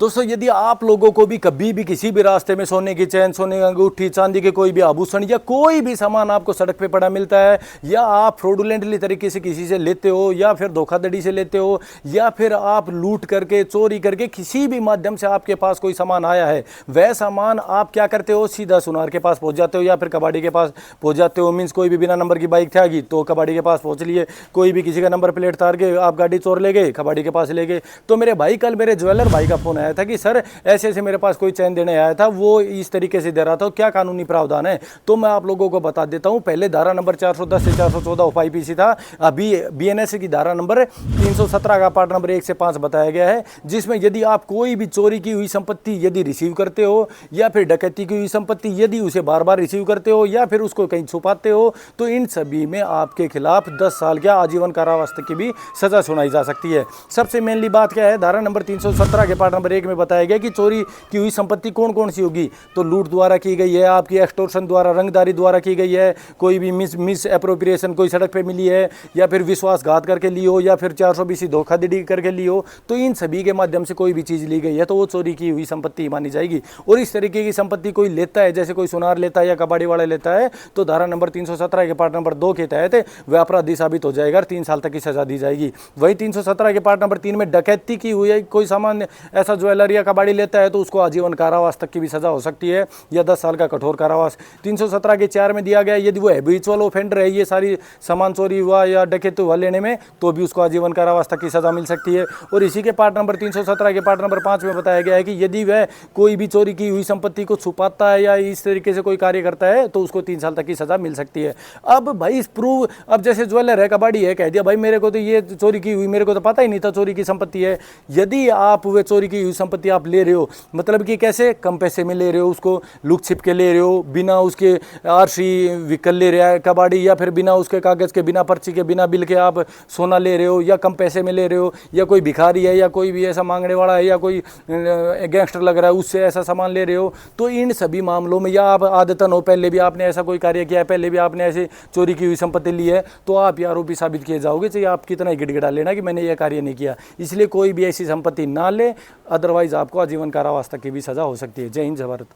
दोस्तों, यदि आप लोगों को भी कभी भी किसी भी रास्ते में सोने की चैन, सोने की अंगूठी, चांदी के कोई भी आभूषण या कोई भी सामान आपको सड़क पे पड़ा मिलता है, या आप फ्रॉडुलेंटली तरीके से किसी से लेते हो, या फिर धोखाधड़ी से लेते हो, या फिर आप लूट करके, चोरी करके किसी भी माध्यम से आपके पास कोई सामान आया है, वह सामान आप क्या करते हो, सीधा सुनार के पास पहुंच जाते हो या फिर कबाड़ी के पास पहुंच जाते हो। मीन्स कोई भी बिना नंबर की बाइक थी तो कबाड़ी के पास पहुंच लिए, कोई भी किसी का नंबर प्लेट तार के आप गाड़ी चोर ले गए, कबाड़ी के पास ले गए। तो मेरे भाई, कल मेरे ज्वेलर भाई का फोन आया था कि सर ऐसे ऐसे मेरे पास कोई चैन देने आया था, वो इस तरीके से दे रहा था, क्या कानूनी प्रावधान है। तो मैं आप लोगों को बता देता हूं। पहले धारा नंबर 410 से 414 ऑफ आईपीसी था, अभी बीएनएस की धारा नंबर 317 का पार्ट नंबर 1 से 5 बताया गया है, जिसमें यदि आप कोई भी चोरी की हुई संपत्ति यदि रिसीव करते हो, या फिर डकैती की हुई संपत्ति यदि उसे बार बार रिसीव करते हो, या फिर उसको कहीं छुपाते हो, तो इन सभी में आपके खिलाफ 10 साल क्या आजीवन कारावास तक की भी सजा सुनाई जा सकती है। सबसे मेनली बात क्या है, धारा नंबर 317 के पार्ट नंबर 1 में बताया गया कि चोरी की हुई संपत्ति कौन कौन सी होगी। तो लूट द्वारा की गई है, आपकी एक्सटॉर्शन द्वारा, रंगदारी द्वारा की गई है, कोई भी मिस एप्रोप्रिएशन कोई सड़क पे मिली है, या फिर विश्वासघात करके ली हो, या फिर 420 धोखाधड़ी करके ली हो, तो इन सभी के माध्यम से कोई भी चीज़ ली गई है तो वो चोरी की हुई संपत्ति मानी जाएगी। और इस तरीके की संपत्ति कोई लेता है, जैसे कोई सुनार लेता है या कबाड़ी वाला लेता है, तो धारा नंबर 317 के पार्ट नंबर 2 के तहत वह अपराधी साबित हो जाएगा और 3 साल तक की सजा दी जाएगी। वही 317 के पार्ट नंबर 3 में डकैती की हुई है, कोई सामान ऐसा ज्वेलरी या कबाड़ी लेता है तो उसको आजीवन कारावास तक की भी सजा हो सकती है, या 10 साल का कठोर कारावास। 317 के 4 में दिया गया यदि वो हैबिचुअल ऑफेंडर है, ये सारी सामान चोरी हुआ या डकैती हुआ लेने में, तो भी उसको आजीवन कारावास तक की सजा मिल सकती है। और इसी के पार्ट नंबर 317 के पार्ट नंबर 5 में बताया गया है कि यदि वह कोई भी चोरी की हुई संपत्ति को छुपाता है या इस तरीके से कोई कार्य करता है तो उसको 3 साल तक की सजा मिल सकती है। अब भाई प्रूव, अब जैसे ज्वेलर है, कबाड़ी है, कह दिया भाई मेरे को तो ये चोरी की हुई, मेरे को तो पता ही नहीं था चोरी की संपत्ति है। यदि आप वे चोरी की हुई संपत्ति आप ले रहे हो, मतलब कि कैसे, कम पैसे में ले रहे हो, उसको लुक छिप के ले रहे हो, बिना उसके आरसी व्हीकल ले रहा है कबाड़ी, या फिर बिना उसके कागज़ के, बिना पर्ची के, बिना बिल के आप सोना ले रहे हो, या कम पैसे में ले रहे हो, या कोई भिखारी है, या कोई भी ऐसा मांगने वाला है, या कोई गैंगस्टर लग रहा है उससे ऐसा सामान ले रहे हो, तो इन सभी मामलों में, या आप आदतन हो, पहले भी आपने ऐसा कोई कार्य किया है, पहले भी आपने ऐसे चोरी की हुई संपत्ति ली है, तो आप ये आरोपी साबित किए जाओगे, चाहे आप कितना ही गिड़गिड़ा लेना कि मैंने यह कार्य नहीं किया। इसलिए कोई भी ऐसी संपत्ति ना ले, अदरवाइज आपको आजीवन कारावास तक की भी सजा हो सकती है। जय हिंद, जय भारत।